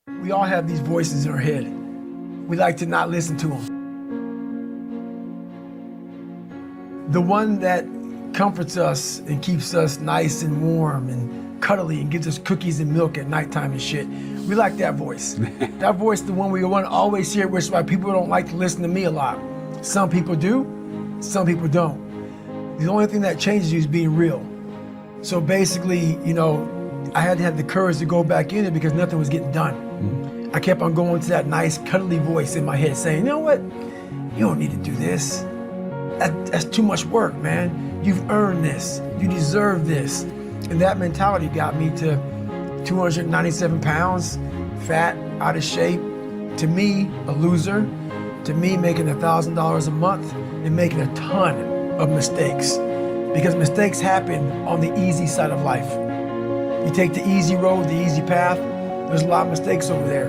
We all have these voices in our head. We like to not listen to them. The one that comforts us and keeps us nice and warm and cuddly and gives us cookies and milk at nighttime and shit. We like that voice. That voice, the one we want to always hear, which is why people don't like to listen to me a lot. Some people do, some people don't. The only thing that changes you is being real. So basically, you know, I had to have the courage to go back in it because nothing was getting done. I kept on going to that nice cuddly voice in my head saying, you know what? You don't need to do this. That's too much work, man. You've earned this. You deserve this. And that mentality got me to 297 pounds, fat, out of shape. To me, a loser. To me, making $1,000 a month and making a ton of mistakes. Because mistakes happen on the easy side of life. You take the easy road, the easy path, there's a lot of mistakes over there.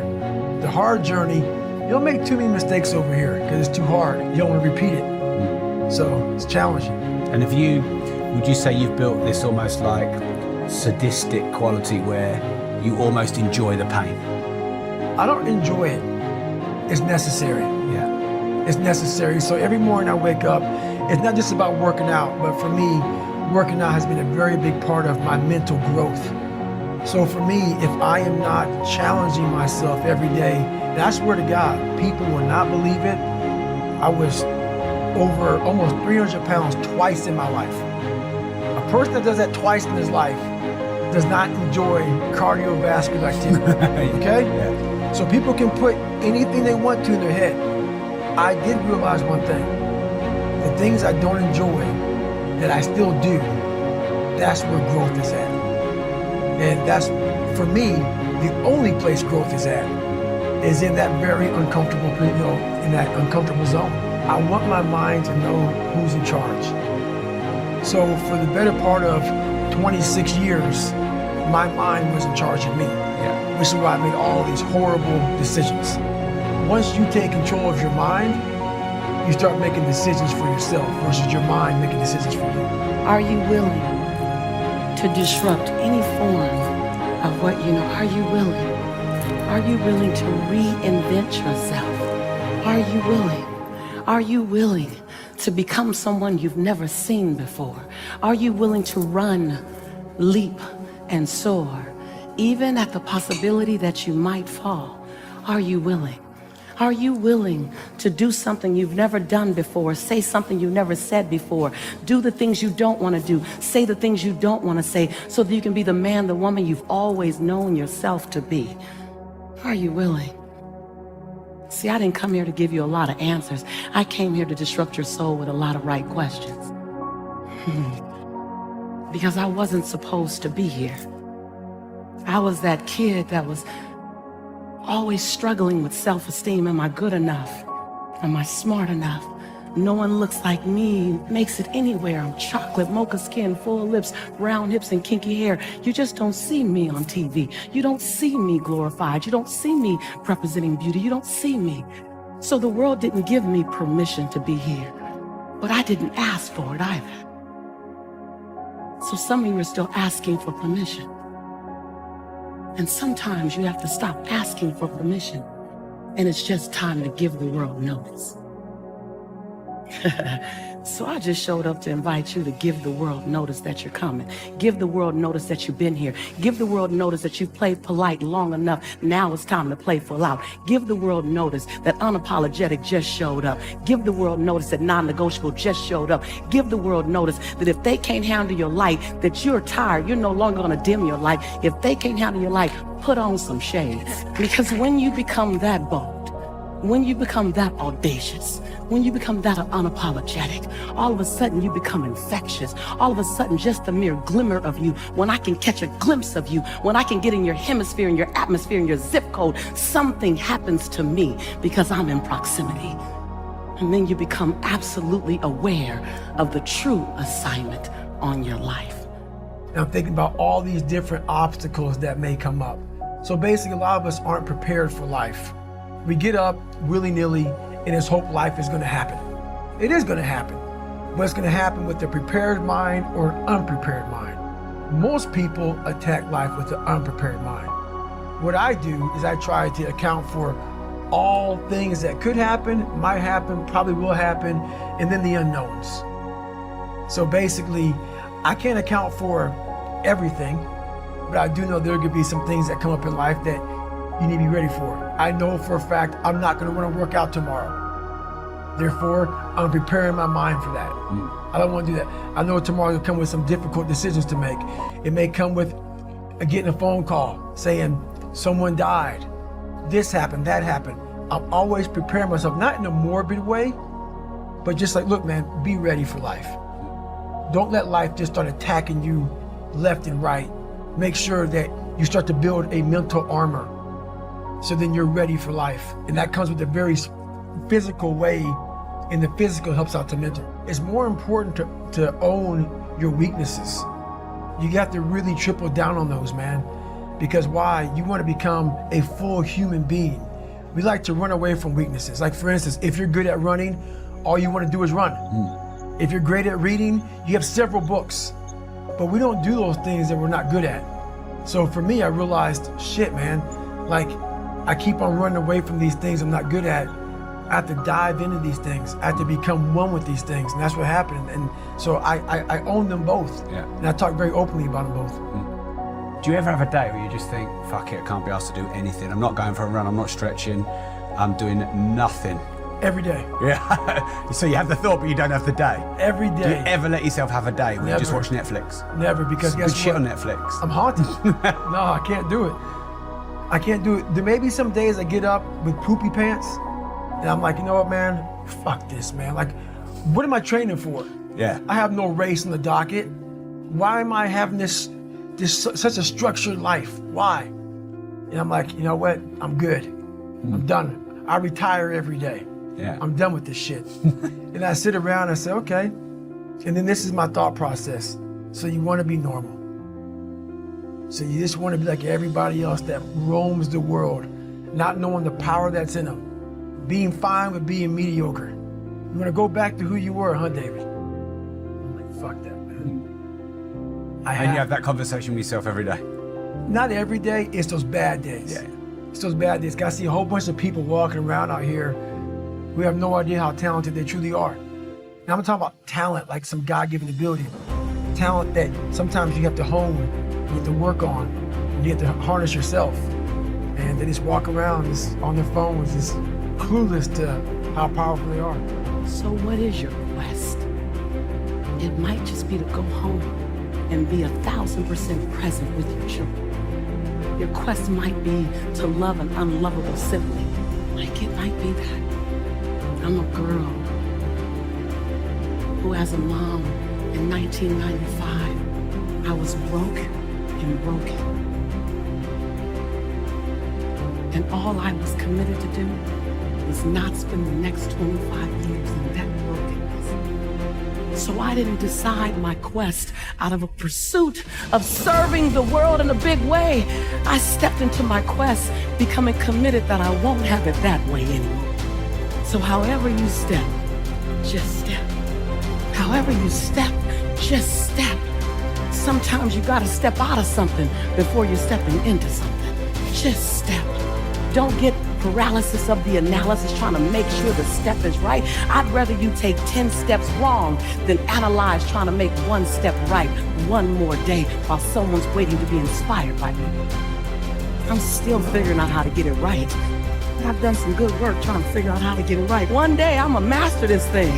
The hard journey, you don't make too many mistakes over here because it's too hard. You don't want to repeat it. So it's challenging. And would you say you've built this almost like sadistic quality where you almost enjoy the pain? I don't enjoy it. It's necessary. Yeah. It's necessary. So every morning I wake up, it's not just about working out, but for me, working out has been a very big part of my mental growth. So for me, if I am not challenging myself every day, and I swear to God, people will not believe it, I was over almost 300 pounds twice in my life. A person that does that twice in his life does not enjoy cardiovascular activity, okay? Yeah. So people can put anything they want to in their head. I did realize one thing. The things I don't enjoy, that I still do, that's where growth is at. And that's, for me, the only place growth is at, is in that very uncomfortable, in that uncomfortable zone. I want my mind to know who's in charge. So for the better part of 26 years, my mind was in charge of me, which is why I made all these horrible decisions. Once you take control of your mind, you start making decisions for yourself versus your mind making decisions for you. Are you willing to disrupt any form of what you know? Are you willing? Are you willing to reinvent yourself? Are you willing? Are you willing to become someone you've never seen before? Are you willing to run, leap, and soar, even at the possibility that you might fall? Are you willing? Are you willing to do something you've never done before, say something you've never said before, do the things you don't want to do, say the things you don't want to say, so that you can be the man, the woman you've always known yourself to be? Are you willing? See, I didn't come here to give you a lot of answers. I came here to disrupt your soul with a lot of right questions. Because I wasn't supposed to be here. I was that kid that was always struggling with self-esteem. Am I good enough? Am I smart enough? No one looks like me, makes it anywhere. I'm chocolate, mocha skin, full lips, round hips, and kinky hair. You just don't see me on TV. You don't see me glorified. You don't see me representing beauty. You don't see me. So the world didn't give me permission to be here. But I didn't ask for it either. So some of you are still asking for permission. And sometimes you have to stop asking for permission, and it's just time to give the world notice. So I just showed up to invite you to give the world notice that you're coming. Give the world notice that you've been here. Give the world notice that you've played polite long enough. Now it's time to play full out. Give the world notice that unapologetic just showed up. Give the world notice that non-negotiable just showed up. Give the world notice that if they can't handle your light, that you're tired, you're no longer going to dim your light. If they can't handle your light, put on some shades. Because when you become that bold, when you become that audacious, when you become that unapologetic, all of a sudden you become infectious. All of a sudden, just the mere glimmer of you, when I can catch a glimpse of you, when I can get in your hemisphere, in your atmosphere, in your zip code, something happens to me because I'm in proximity. And then you become absolutely aware of the true assignment on your life. And I'm thinking about all these different obstacles that may come up. So basically, a lot of us aren't prepared for life. We get up willy-nilly and just hope life is going to happen. It is going to happen, but it's going to happen with a prepared mind or an unprepared mind. Most people attack life with an unprepared mind. what I do is I try to account for all things that could happen, might happen, probably will happen, and then the unknowns. So basically, I can't account for everything, but I do know there could be some things that come up in life that you need to be ready for. I know for a fact I'm not gonna wanna work out tomorrow. Therefore, I'm preparing my mind for that. I don't wanna do that. I know tomorrow will come with some difficult decisions to make. It may come with getting a phone call saying someone died, this happened, that happened. I'm always preparing myself, not in a morbid way, but just like, look man, be ready for life. Don't let life just start attacking you left and right. Make sure that you start to build a mental armor so then you're ready for life. And that comes with a very physical way, and the physical helps out the mental. It's more important to own your weaknesses. You have to really triple down on those, man. Because why? You want to become a full human being. We like to run away from weaknesses. Like for instance, if you're good at running, all you want to do is run. If you're great at reading, you have several books. But we don't do those things that we're not good at. So for me, I realized, shit, man, like I keep on running away from these things I'm not good at. I have to dive into these things. I have to become one with these things, and that's what happened. And so I own them both. Yeah. And I talk very openly about them both. Do you ever have a day where you just think, fuck it, I can't be asked to do anything. I'm not going for a run, I'm not stretching, I'm doing nothing. Every day. Yeah. So you have the thought, but you don't have the day. Every day. Do you ever let yourself have a day where you just Never. watch Netflix? Never, because Good guess shit what? on Netflix. I'm haunted. No, I can't do it. I can't do it. There may be some days I get up with poopy pants and I'm like, you know what, man? Fuck this, man. Like, what am I training for? Yeah. I have no race on the docket. Why am I having this such a structured life? Why? And I'm like, you know what? I'm good. I'm done. I retire every day. Yeah. I'm done with this shit. And I sit around and I say, okay. And then this is my thought process. So you want to be normal. So you just want to be like everybody else that roams the world, not knowing the power that's in them. Being fine with being mediocre. You want to go back to who you were, huh, David? I'm like, fuck that, man. And you have that conversation with yourself every day? Not every day, it's those bad days. Yeah. It's those bad days. I see a whole bunch of people walking around out here who have no idea how talented they truly are. And I'm talking about talent, like some God-given ability. Talent that sometimes you have to hone, you have to work on, and you have to harness yourself. And they just walk around just on their phones, just clueless to how powerful they are. So what is your quest? It might just be to go home and be 1,000% present with your children. Your quest might be to love an unlovable sibling. Like it might be that. I'm a girl who, as a mom in 1995, I was broke and broken. And all I was committed to do was not spend the next 25 years in that brokenness. So I didn't decide my quest out of a pursuit of serving the world in a big way. I stepped into my quest becoming committed that I won't have it that way anymore. So however you step, just step. However you step, just step. Sometimes you gotta step out of something before you're stepping into something. Just step. Don't get paralysis of the analysis trying to make sure the step is right. I'd rather you take 10 steps wrong than analyze trying to make one step right one more day while someone's waiting to be inspired by me. I'm still figuring out how to get it right. I've done some good work trying to figure out how to get it right. One day I'm gonna master this thing.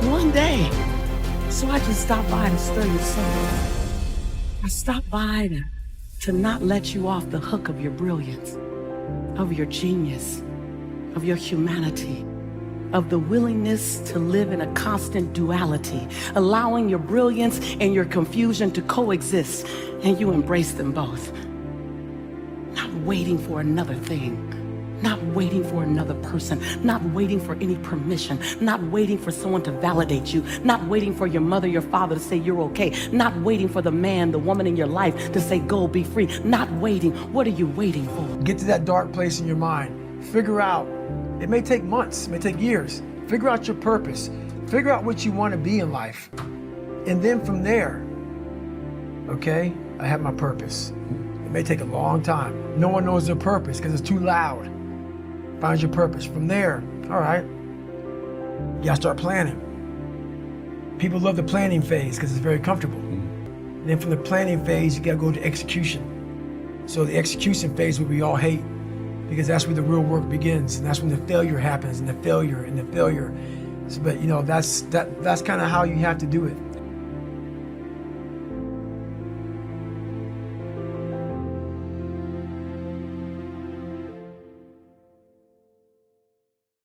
One day. So I just stopped by to stir your soul. I stopped by to not let you off the hook of your brilliance, of your genius, of your humanity, of the willingness to live in a constant duality, allowing your brilliance and your confusion to coexist, and you embrace them both. Not waiting for another thing, not waiting for another person, not waiting for any permission, not waiting for someone to validate you, not waiting for your mother, your father to say you're okay, not waiting for the man, the woman in your life to say go, be free, not waiting. What are you waiting for? Get to that dark place in your mind. Figure out, it may take months, it may take years. Figure out your purpose. Figure out what you want to be in life. And then from there, okay, I have my purpose. It may take a long time. No one knows their purpose because it's too loud. Find your purpose. From there, all right, you gotta start planning. People love the planning phase because it's very comfortable. And then from the planning phase, you gotta go to execution. So the execution phase, what we all hate, because that's where the real work begins, and that's when the failure happens, and the failure. So, but you know, that's kind of how you have to do it.